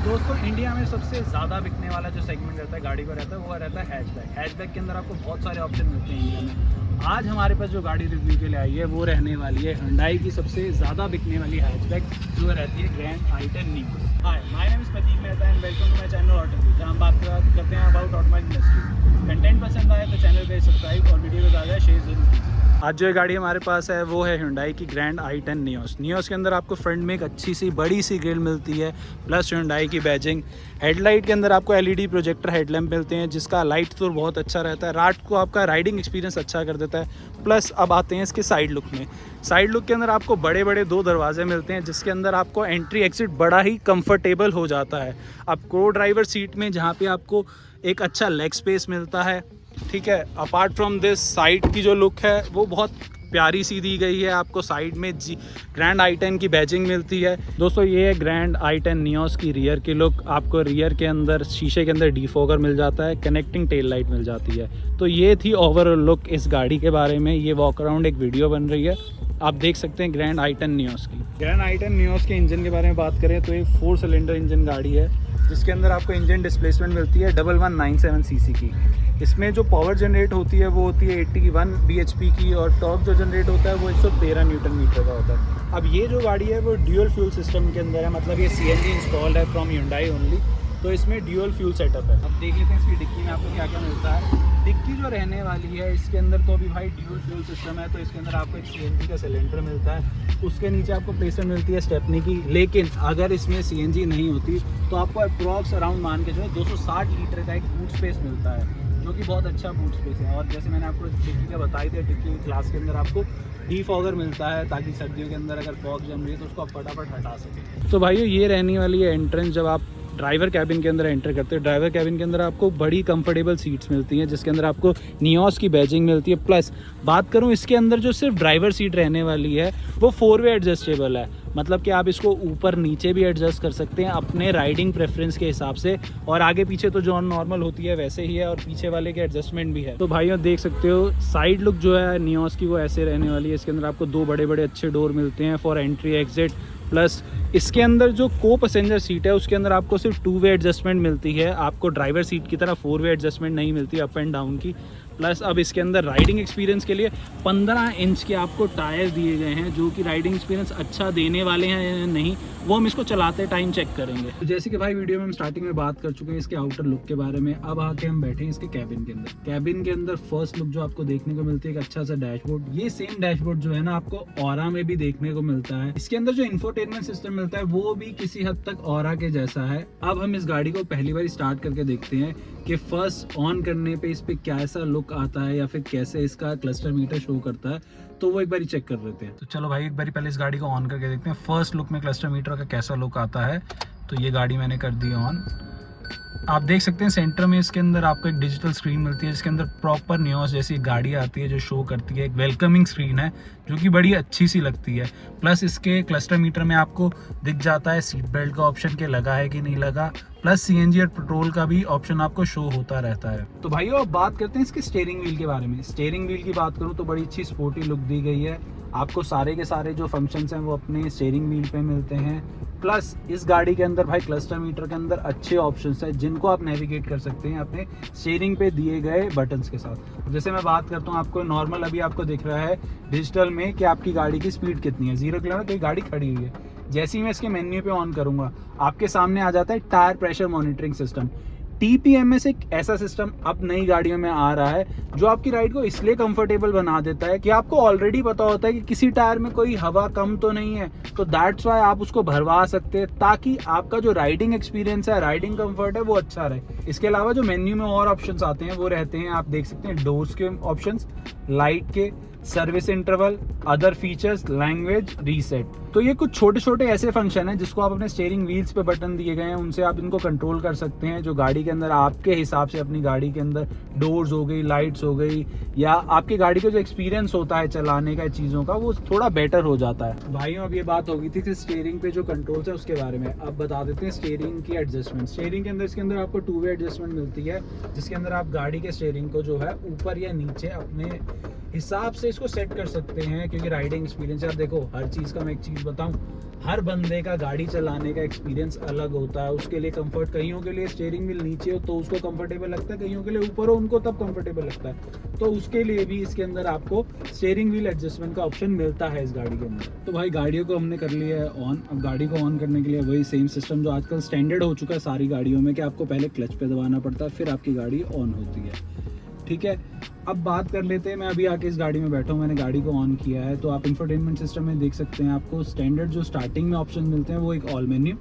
दोस्तों इंडिया में सबसे ज़्यादा बिकने वाला जो सेगमेंट रहता है गाड़ी का रहता है वो रहता है हैचबैक। हैचबैक के अंदर आपको बहुत सारे ऑप्शन मिलते हैं इंडिया में। आज हमारे पास जो गाड़ी रिव्यू के लिए आई है वो रहने वाली है Hyundai की सबसे ज़्यादा बिकने वाली हैचबैक जो रहती है grand i10 Neo। Hi, my name is Pratik Mehta and welcome to my channel automobile, जहां हम बात करते हैं अबाउट ऑटोमोबाइल इंडस्ट्री। कंटेंट पसंद आए तो चैनल पे सब्सक्राइब और वीडियो को ज़्यादा शेयर जरूर कीजिए। आज जो गाड़ी हमारे पास है वो है Hyundai की ग्रैंड i10 Nios के अंदर आपको फ्रंट में एक अच्छी सी बड़ी सी ग्रिल मिलती है, प्लस Hyundai की बैजिंग। हेडलाइट के अंदर आपको LED प्रोजेक्टर हेडलैम्प मिलते हैं जिसका लाइट तो बहुत अच्छा रहता है, रात को आपका राइडिंग एक्सपीरियंस अच्छा कर देता है। प्लस अब आते हैं इसके साइड लुक में। साइड लुक के अंदर आपको बड़े बड़े दो दरवाजे मिलते हैं जिसके अंदर आपको एंट्री एग्जिट बड़ा ही कंफर्टेबल हो जाता है। अब को ड्राइवर सीट में जहाँ पे आपको एक अच्छा लेग स्पेस मिलता है, ठीक है। अपार्ट फ्रॉम दिस साइड की जो लुक है वो बहुत प्यारी सी दी गई है। आपको साइड में ग्रैंड i10 की बैजिंग मिलती है। दोस्तों ये है ग्रैंड i10 नियोस की रियर की लुक। आपको रियर के अंदर शीशे के अंदर डिफॉगर मिल जाता है, कनेक्टिंग टेल लाइट मिल जाती है। तो ये थी ओवरऑल लुक इस गाड़ी के बारे में। ये वॉक अराउंड एक वीडियो बन रही है, आप देख सकते हैं ग्रैंड i10 नियोस की। ग्रैंड i10 नियोस के इंजन के बारे में बात करें तो एक 4 सिलेंडर इंजन गाड़ी है जिसके अंदर आपको इंजन डिस्प्लेसमेंट मिलती है 1197 सीसी की। इसमें जो पावर जनरेट होती है वो होती है 81 bhp की, और टॉर्क जो जनरेट होता है वो 113 न्यूटन मीटर का होता है। अब ये जो गाड़ी है वो ड्यूअल फ्यूल सिस्टम के अंदर है, मतलब ये CNG इंस्टॉल्ड है फ्रॉम Hyundai ओनली। तो इसमें ड्यूअल फ्यूल सेटअप है। अब देख लेते हैं इसकी डिक्की में आपको क्या क्या मिलता है। डिक्की जो रहने वाली है इसके अंदर तो अभी भाई ड्यूअल फ्यूल सिस्टम है, तो इसके अंदर आपको एक CNG का सिलेंडर मिलता है। उसके नीचे आपको प्लेसमेंट मिलती है स्टेपनी की। लेकिन अगर इसमें CNG नहीं होती तो आपको अप्रॉक्स अराउंड मान के जो है 260 लीटर का एक बूट स्पेस मिलता है, जो कि बहुत अच्छा बूट स्पेस है। और जैसे मैंने आपको डिक्की का बताई थी, डिक्की क्लास के अंदर आपको डीफॉगर मिलता है ताकि सर्दियों के अंदर अगर फॉग जम रही है तो उसको आप फटाफट हटा सकें। तो भाइयों ये रहने वाली है एंट्रेंस। जब आप ड्राइवर कैबिन के अंदर एंटर करते हैं, ड्राइवर कैबिन के अंदर आपको बड़ी कंफर्टेबल सीट्स मिलती हैं जिसके अंदर आपको नियोस की बैजिंग मिलती है। प्लस बात करूं इसके अंदर जो सिर्फ ड्राइवर सीट रहने वाली है वो 4 वे एडजस्टेबल है, मतलब कि आप इसको ऊपर नीचे भी एडजस्ट कर सकते हैं अपने राइडिंग प्रेफरेंस के हिसाब से। और आगे पीछे तो जो नॉर्मल होती है वैसे ही है, और पीछे वाले के एडजस्टमेंट भी है। तो भाइयों देख सकते हो साइड लुक जो है नियोस की वो ऐसे रहने वाली है। इसके अंदर आपको दो बड़े बड़े अच्छे डोर मिलते हैं फॉर एंट्री एग्जिट। प्लस इसके अंदर जो को पैसेंजर सीट है उसके अंदर आपको सिर्फ 2 वे एडजस्टमेंट मिलती है, आपको ड्राइवर सीट की तरह 4 वे एडजस्टमेंट नहीं मिलती अप एंड डाउन की। प्लस अब इसके अंदर राइडिंग एक्सपीरियंस के लिए 15 इंच के आपको टायर दिए गए हैं जो कि राइडिंग एक्सपीरियंस अच्छा देने वाले हैं या नहीं वो हम इसको चलाते टाइम चेक करेंगे। तो जैसे कि भाई वीडियो में हम स्टार्टिंग में बात कर चुके हैं इसके आउटर लुक के बारे में। अब आके हम बैठे हैं इसके कैबिन के अंदर। कैबिन के अंदर फर्स्ट लुक जो आपको देखने को मिलती है एक अच्छा सा डैशबोर्ड। ये सेम डैशबोर्ड जो है ना आपको ऑरा में भी देखने को मिलता है। इसके अंदर जो इंफोटेनमेंट सिस्टम मिलता है वो भी किसी हद तक ऑरा के जैसा है। अब हम इस गाड़ी को पहली बार स्टार्ट करके देखते हैं कि फर्स्ट ऑन करने पे इस पे कैसा लुक आता है या फिर कैसे इसका क्लस्टर मीटर शो करता है, तो वो एक बार चेक कर लेते हैं। तो चलो भाई एक बार पहले इस गाड़ी को ऑन करके देखते हैं फर्स्ट लुक में क्लस्टर मीटर का कैसा लुक आता है। तो ये गाड़ी मैंने कर दी ऑन। आप देख सकते हैं सेंटर में इसके अंदर आपको एक डिजिटल स्क्रीन मिलती है जिसके अंदर प्रॉपर नियोस जैसी गाड़ी आती है जो शो करती है। एक वेलकमिंग स्क्रीन है जो कि बड़ी अच्छी सी लगती है। प्लस इसके क्लस्टर मीटर में आपको दिख जाता है सीट बेल्ट का ऑप्शन के लगा है कि नहीं लगा, प्लस CNG और पेट्रोल का भी ऑप्शन आपको शो होता रहता है। तो भाइयों अब बात करते हैं इसके स्टीयरिंग व्हील के बारे में। स्टीयरिंग व्हील की बात करूँ तो बड़ी अच्छी स्पोर्टी लुक दी गई है। आपको सारे के सारे जो फंक्शंस हैं वो अपने स्टीयरिंग व्हील पे मिलते हैं। प्लस इस गाड़ी के अंदर भाई क्लस्टर मीटर के अंदर अच्छे ऑप्शंस हैं जिनको आप नेविगेट कर सकते हैं अपने स्टीयरिंग पे दिए गए बटन्स के साथ। जैसे मैं बात करता हूँ आपको नॉर्मल अभी आपको दिख रहा है डिजिटल में कि आपकी गाड़ी की स्पीड कितनी है, 0 किलोमीटर कोई गाड़ी खड़ी हुई है। जैसे ही मैं इसके मेन्यू पे ऑन करूंगा आपके सामने आ जाता है tyre pressure monitoring system. TPMS एक ऐसा सिस्टम अब नई गाड़ियों में आ रहा है जो आपकी राइड को इसलिए कंफर्टेबल बना देता है कि आपको ऑलरेडी पता होता है कि किसी टायर में कोई हवा कम तो नहीं है, तो दैट्स वाई आप उसको भरवा सकते हैं ताकि आपका जो राइडिंग एक्सपीरियंस है, राइडिंग कंफर्ट है वो अच्छा रहे। इसके अलावा जो मेन्यू में और ऑप्शंस आते हैं वो रहते हैं, आप देख सकते हैं डोर्स के ऑप्शंस, लाइट के, service interval, other features, language, reset. तो ये कुछ छोटे छोटे ऐसे फंक्शन हैं जिसको आप अपने स्टीयरिंग व्हील्स पे बटन दिए गए हैं उनसे आप इनको कंट्रोल कर सकते हैं, जो गाड़ी के अंदर आपके हिसाब से अपनी गाड़ी के अंदर डोर्स हो गई, लाइट्स हो गई, या आपकी गाड़ी का जो एक्सपीरियंस होता है चलाने का चीज़ों का वो थोड़ा बेटर हो जाता है। भाइयों अब ये बात हो गई थी कि स्टीयरिंग पे जो कंट्रोल्स है उसके बारे में। अब बता देते हैं स्टीयरिंग की एडजस्टमेंट। स्टीयरिंग के अंदर इसके अंदर आपको 2 वे एडजस्टमेंट मिलती है जिसके अंदर आप गाड़ी के स्टीयरिंग को जो है ऊपर या नीचे अपने हिसाब से इसको सेट कर सकते हैं, क्योंकि राइडिंग एक्सपीरियंस यार देखो, हर चीज़ का मैं एक चीज़ बताऊं, हर बंदे का गाड़ी चलाने का एक्सपीरियंस अलग होता है। उसके लिए कंफर्ट, कईयों के लिए स्टीयरिंग व्हील नीचे हो तो उसको कंफर्टेबल लगता है, कईयों के लिए ऊपर हो उनको तब कंफर्टेबल लगता है। तो उसके लिए भी इसके अंदर आपको स्टीयरिंग व्हील एडजस्टमेंट का ऑप्शन मिलता है इस गाड़ी के अंदर। तो भाई गाड़ियों को हमने कर लिया है ऑन। अब गाड़ी को ऑन करने के लिए वही सेम सिस्टम जो आजकल स्टैंडर्ड हो चुका है सारी गाड़ियों में, कि आपको पहले क्लच पे दबाना पड़ता है फिर आपकी गाड़ी ऑन होती है। ठीक है, अब बात कर लेते हैं, मैं अभी आके इस गाड़ी में बैठा हूँ, मैंने गाड़ी को ऑन किया है। तो आप इंफोटेनमेंट सिस्टम में देख सकते हैं, आपको स्टैंडर्ड जो स्टार्टिंग में ऑप्शन मिलते हैं वो एक ऑल मेन्यू,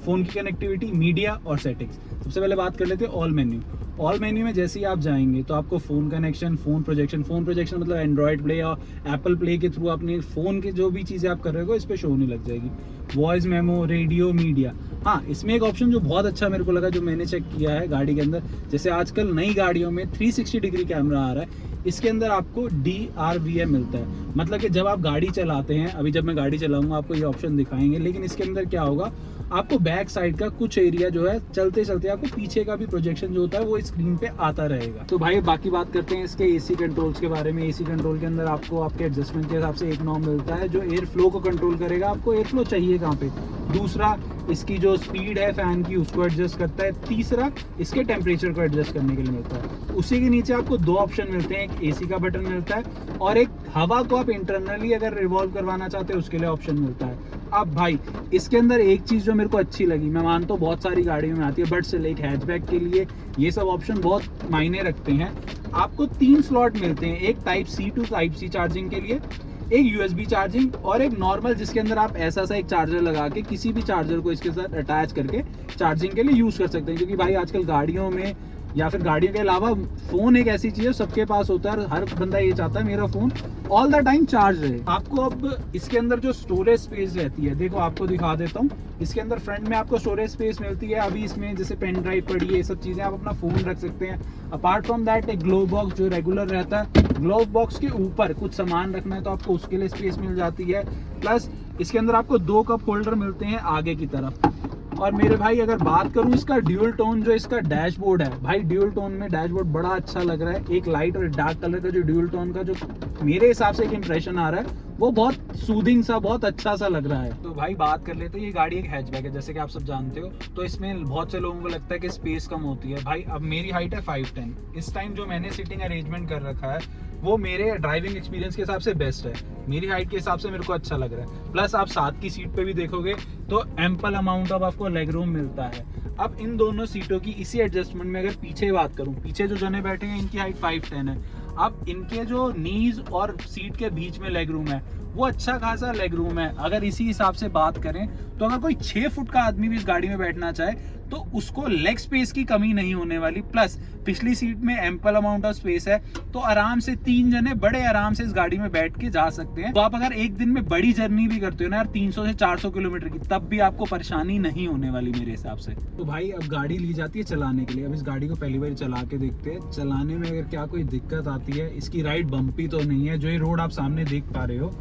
फ़ोन की कनेक्टिविटी, मीडिया और सेटिंग्स। सबसे पहले बात कर लेते हैं ऑल मेन्यू। ऑल मेन्यू में जैसे ही आप जाएंगे तो आपको फ़ोन कनेक्शन, फ़ोन प्रोजेक्शन मतलब एंड्रॉयड प्ले या एप्पल प्ले के थ्रू अपने फ़ोन के जो भी चीज़ें आप कर रहे हो इस पर शो होने लग जाएगी। Voice memo, radio, media. हाँ, इसमें एक ऑप्शन जो बहुत अच्छा मेरे को लगा, जो मैंने चेक किया है गाड़ी के अंदर, जैसे आजकल नई गाड़ियों में 360 डिग्री कैमरा आ रहा है, इसके अंदर आपको DRVM मिलता है। मतलब कि जब आप गाड़ी चलाते हैं, अभी जब मैं गाड़ी चलाऊंगा आपको ये ऑप्शन दिखाएंगे, लेकिन इसके अंदर क्या होगा, आपको बैक साइड का कुछ एरिया जो है चलते चलते आपको पीछे का भी प्रोजेक्शन जो होता है वो स्क्रीन पे आता रहेगा। तो भाई बाकी बात करते हैं इसके एसी कंट्रोल्स के बारे में। एसी कंट्रोल के अंदर आपको आपके एडजस्टमेंट के हिसाब से एक नॉब मिलता है जो एयर फ्लो को कंट्रोल करेगा, आपको एयर फ्लो चाहिए कहाँ पे। दूसरा, इसकी जो स्पीड है फैन की उसको एडजस्ट करता है। तीसरा, इसके टेम्परेचर को एडजस्ट करने के लिए मिलता है। उसी के नीचे आपको दो ऑप्शन मिलते हैं, एक एसी का बटन मिलता है और एक हवा को आप इंटरनली अगर रिवॉल्व करवाना चाहते हैं उसके लिए ऑप्शन मिलता है। अब भाई इसके अंदर एक चीज़ जो मेरे को अच्छी लगी, मैं मानता हूँ बहुत सारी गाड़ियों में आती है, बट स्टिल एक हैचबैक के लिए ये सब ऑप्शन बहुत मायने रखते हैं। आपको 3 स्लॉट मिलते हैं, एक type C to type C charging के लिए, एक USB चार्जिंग और एक नॉर्मल, जिसके अंदर आप ऐसा सा एक चार्जर लगा के किसी भी चार्जर को इसके साथ अटैच करके चार्जिंग के लिए यूज़ कर सकते हैं। क्योंकि भाई आजकल गाड़ियों में या फिर गाड़ियों के अलावा फ़ोन एक ऐसी चीज़ है सबके पास होता है, हर बंदा ये चाहता है मेरा phone all the time charge रहे। आपको अब इसके अंदर जो स्टोरेज स्पेस रहती है, देखो आपको दिखा देता हूँ, इसके अंदर फ्रंट में आपको स्टोरेज स्पेस मिलती है। अभी इसमें जैसे पेन ड्राइव पड़ी है, ये सब चीज़ें आप अपना फ़ोन रख सकते हैं। अपार्ट फ्रॉम दैट एक ग्लोव बॉक्स जो रेगुलर रहता है, ग्लोव बॉक्स के ऊपर कुछ सामान रखना है तो आपको उसके लिए स्पेस मिल जाती है। प्लस इसके अंदर आपको 2 कप होल्डर मिलते हैं आगे की तरफ। और मेरे भाई अगर बात करूं इसका ड्यूल टोन जो इसका डैशबोर्ड है, भाई ड्यूल टोन में डैशबोर्ड बड़ा अच्छा लग रहा है। एक लाइट और एक डार्क कलर का जो ड्यूल टोन का जो मेरे हिसाब से एक इंप्रेशन आ रहा है वो बहुत सूदिंग सा, बहुत अच्छा सा लग रहा है। तो भाई बात कर लेते हैं, ये गाड़ी एक हैचबैक है जैसे कि आप सब जानते हो, तो इसमें बहुत से लोगों को लगता है कि स्पेस कम होती है। भाई अब मेरी हाइट है 5'10", इस टाइम जो मैंने सीटिंग अरेंजमेंट कर रखा है वो मेरे ड्राइविंग एक्सपीरियंस के हिसाब से बेस्ट है, मेरी हाइट के हिसाब से मेरे को अच्छा लग रहा है। प्लस आप साथ की सीट पे भी देखोगे तो एम्पल अमाउंट ऑफ आपको लेग रूम मिलता है। अब इन दोनों सीटों की इसी एडजस्टमेंट में अगर पीछे बात करूं, पीछे जो जने बैठे हैं इनकी हाइट 5'10" है। अब इनके जो नीज और सीट के बीच में लेग रूम है वो अच्छा खासा लेग रूम है। अगर इसी हिसाब से बात करें तो अगर कोई 6 फुट का आदमी भी इस गाड़ी में बैठना चाहे तो उसको लेग स्पेस की कमी नहीं होने वाली। प्लस पिछली सीट में एम्पल अमाउंट ऑफ स्पेस है, तो आराम से 3 जने बड़े आराम से इस गाड़ी में बैठ के जा सकते हैं। तो आप अगर एक दिन में बड़ी जर्नी भी करते हो ना यार 300 से 400 किलोमीटर की, तब भी आपको परेशानी नहीं होने वाली मेरे हिसाब से। तो भाई अब गाड़ी ली जाती है चलाने के लिए। अब इस गाड़ी को पहली बार चला के देखते हैं, चलाने में अगर क्या कोई दिक्कत आती है। इसकी राइड बम्पी तो नहीं है, जो ये रोड आप सामने देख पा रहे हो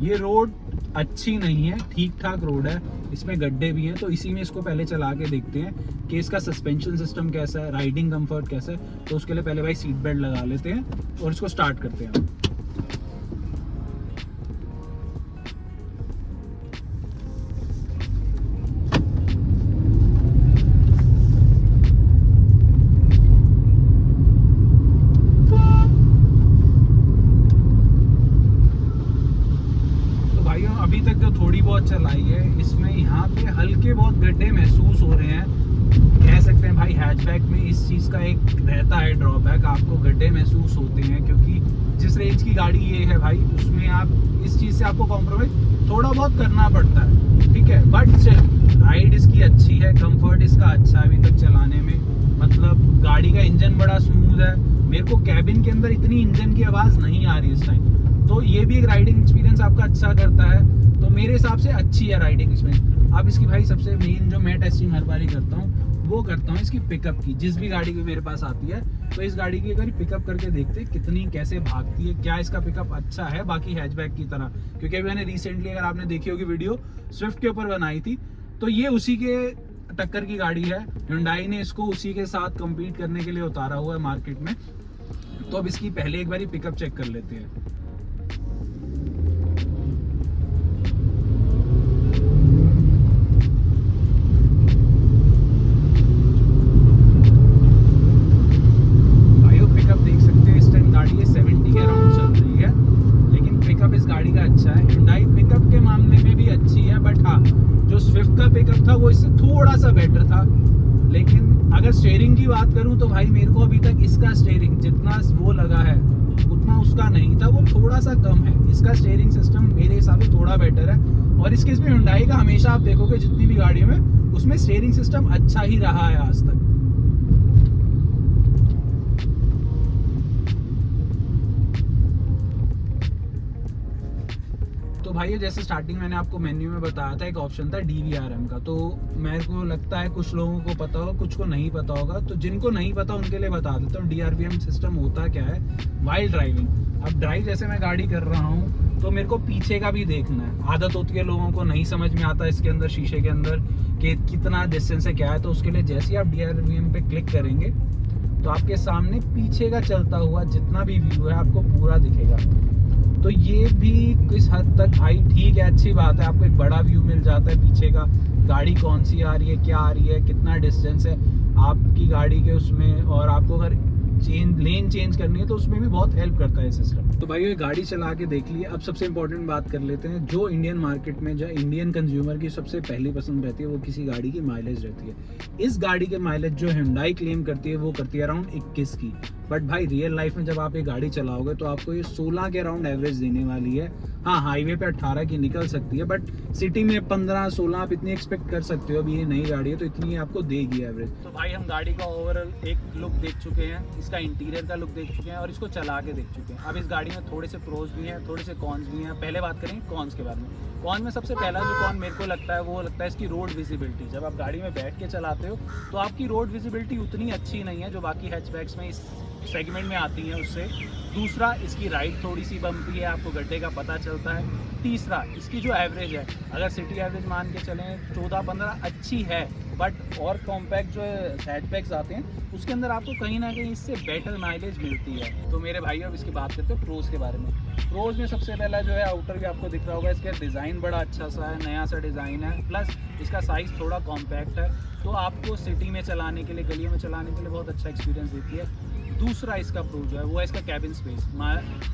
ये रोड अच्छी नहीं है, ठीक ठाक रोड है, इसमें गड्ढे भी हैं। तो इसी में इसको पहले चला के देखते हैं कि इसका सस्पेंशन सिस्टम कैसा है, राइडिंग कंफर्ट कैसा है। तो उसके लिए पहले भाई सीट बेल्ट लगा लेते हैं और इसको स्टार्ट करते हैं। अभी तक जो थोड़ी बहुत चलाई है इसमें यहाँ पे हल्के बहुत गड्ढे महसूस हो रहे हैं, कह सकते हैं भाई हैचबैक में इस चीज़ का एक रहता है ड्रॉबैक, आपको गड्ढे महसूस होते हैं। क्योंकि जिस रेंज की गाड़ी ये है भाई उसमें आप इस चीज़ से आपको कॉम्प्रोमाइज थोड़ा बहुत करना पड़ता है, ठीक है। बट राइड इसकी अच्छी है, कंफर्ट इसका अच्छा है अभी तक चलाने में। मतलब गाड़ी का इंजन बड़ा स्मूथ है, मेरे को कैबिन के अंदर इतनी इंजन की आवाज़ नहीं आ रही इस टाइम, तो ये भी एक राइडिंग एक्सपीरियंस आपका अच्छा करता है। तो मेरे हिसाब से अच्छी है राइडिंग एक्सपीरियंस। अब इसकी भाई सबसे मेन जो मैं टेस्टिंग हर बार ही करता हूँ वो करता हूँ इसकी पिकअप की। जिस भी गाड़ी की मेरे पास आती है तो इस गाड़ी की अगर पिकअप करके देखते हैं कितनी कैसे भागती है, क्या इसका पिकअप अच्छा है बाकी हैचबैक की तरह। क्योंकि अभी मैंने रिसेंटली, अगर आपने देखी होगी वीडियो, स्विफ्ट के ऊपर बनाई थी, तो ये उसी के टक्कर की गाड़ी है। Hyundai ने इसको उसी के साथ कम्पीट करने के लिए उतारा हुआ है मार्केट में। तो अब इसकी पहले एक बार पिकअप चेक कर लेते हैं। था। लेकिन अगर स्टीयरिंग की बात करूं तो भाई मेरे को अभी तक इसका स्टीयरिंग जितना वो लगा है उतना उसका नहीं था, वो थोड़ा सा कम है। इसका स्टीयरिंग सिस्टम मेरे हिसाब से थोड़ा बेटर है। और इस केस में Hyundai का हमेशा आप देखोगे जितनी भी गाड़ियों में उसमें स्टीयरिंग सिस्टम अच्छा ही रहा है आज तक। तो भाई जैसे स्टार्टिंग मैंने आपको मेन्यू में बताया था एक ऑप्शन था DVRM का, तो मेरे को लगता है कुछ लोगों को पता होगा, कुछ को नहीं पता होगा। तो जिनको नहीं पता उनके लिए बता देता हूँ DRVM सिस्टम होता क्या है। वाइल ड्राइविंग, अब ड्राइव जैसे मैं गाड़ी कर रहा हूँ तो मेरे को पीछे का भी देखना है। आदत होती है लोगों को, नहीं समझ में आता इसके अंदर शीशे के अंदर कि कितना डिस्टेंस है क्या है। तो उसके लिए जैसे ही आप DRVM पे क्लिक करेंगे तो आपके सामने पीछे का चलता हुआ जितना भी व्यू है आपको पूरा दिखेगा। तो ये भी किस हद तक भाई ठीक है, अच्छी बात है। आपको एक बड़ा व्यू मिल जाता है पीछे का, गाड़ी कौन सी आ रही है, क्या आ रही है, कितना डिस्टेंस है आपकी गाड़ी के उसमें। और आपको अगर लेन चेंज करनी है तो उसमें भी बहुत हेल्प करता है सिस्टम। तो भाई ये गाड़ी चला के देख लिए। अब सबसे इंपॉर्टेंट बात कर लेते हैं, जो इंडियन मार्केट में जो इंडियन कंज्यूमर की सबसे पहली पसंद रहती है वो किसी गाड़ी की माइलेज रहती है। इस गाड़ी के माइलेज जो Hyundai क्लेम करती है वो करती है अराउंड 21 की। बट भाई रियल लाइफ में जब आप ये गाड़ी चलाओगे तो आपको ये 16 के अराउंड एवरेज देने वाली है। हाँ, हाईवे पे 18 की निकल सकती है, बट सिटी में 15-16 आप इतनी एक्सपेक्ट कर सकते हो। अभी ये नई गाड़ी है तो इतनी आपको देगी एवरेज। तो भाई हम गाड़ी का ओवरऑल एक लुक देख चुके हैं, इसका इंटीरियर का लुक देख चुके हैं और इसको चला के देख चुके हैं। अब इस गाड़ी में थोड़े से प्रोज भी हैं, थोड़े से कॉन्स भी हैं। पहले बात करेंगे कॉन्स के बारे में। कॉन में सबसे पहला जो कॉन मेरे को लगता है वो लगता है इसकी रोड विजिबिलिटी। जब आप गाड़ी में बैठ के चलाते हो तो आपकी रोड विजिबिलिटी उतनी अच्छी नहीं है जो बाकी हैचबैक्स में इस सेगमेंट में आती हैं उससे। दूसरा, इसकी राइड थोड़ी सी बम्पी है, आपको गड्ढे का पता चलता है। तीसरा, इसकी जो एवरेज है, अगर सिटी एवरेज मान के चलें 14-15 अच्छी है, बट और कॉम्पैक्ट जो हैचबैक्स आते हैं उसके अंदर आपको कहीं ना कहीं इससे बेटर माइलेज मिलती है। तो मेरे भाई अब इसकी बात करते हैं प्रोज के बारे में। प्रोज में सबसे पहला जो है आउटर भी आपको दिख रहा होगा, इसका डिज़ाइन बड़ा अच्छा सा है, नया सा डिज़ाइन है, प्लस इसका साइज़ थोड़ा कॉम्पैक्ट है तो आपको सिटी में चलाने के लिए, गलियों में चलाने के लिए बहुत अच्छा एक्सपीरियंस देती है। दूसरा इसका प्रो जो है वो है इसका कैबिन स्पेस।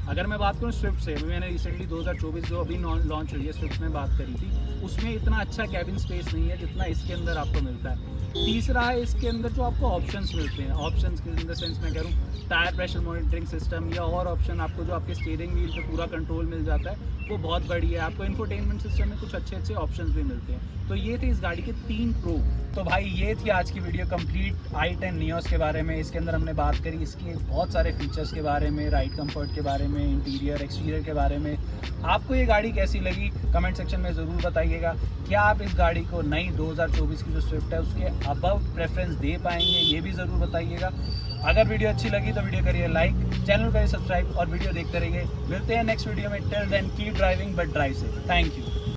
अगर मैं बात करूँ स्विफ्ट से, मैंने रिसेंटली 2024 जो अभी लॉन्च हुई है स्विफ्ट में बात करी थी, उसमें इतना अच्छा कैबिन स्पेस नहीं है जितना इसके अंदर आपको मिलता है। तीसरा है इसके अंदर जो आपको ऑप्शंस मिलते हैं, ऑप्शंस इन द सेंस मैं कह रहा हूँ टायर प्रेशर मॉनिटरिंग सिस्टम या और ऑप्शन आपको जो आपके स्टीयरिंग व्हील पे पूरा कंट्रोल मिल जाता है वो बहुत बढ़िया है। आपको इंफोटेनमेंट सिस्टम में कुछ अच्छे अच्छे ऑप्शंस भी मिलते हैं। तो ये थे इस गाड़ी के 3 प्रो। तो भाई ये थी आज की वीडियो कंप्लीट i10 नियोस के बारे में। इसके अंदर हमने बात करी इसके बहुत सारे फीचर्स के बारे में, राइड कंफर्ट के बारे में, इंटीरियर एक्सटीरियर के बारे में। आपको ये गाड़ी कैसी लगी कमेंट सेक्शन में ज़रूर बताइएगा। क्या आप इस गाड़ी को नई 2024 की जो स्विफ्ट है उसके अबव प्रेफरेंस दे पाएंगे, ये भी ज़रूर बताइएगा। अगर वीडियो अच्छी लगी तो वीडियो करिए लाइक, चैनल करिए सब्सक्राइब और वीडियो देखते रहिए। मिलते हैं नेक्स्ट वीडियो में। Till then keep driving but drive safe. Thank you.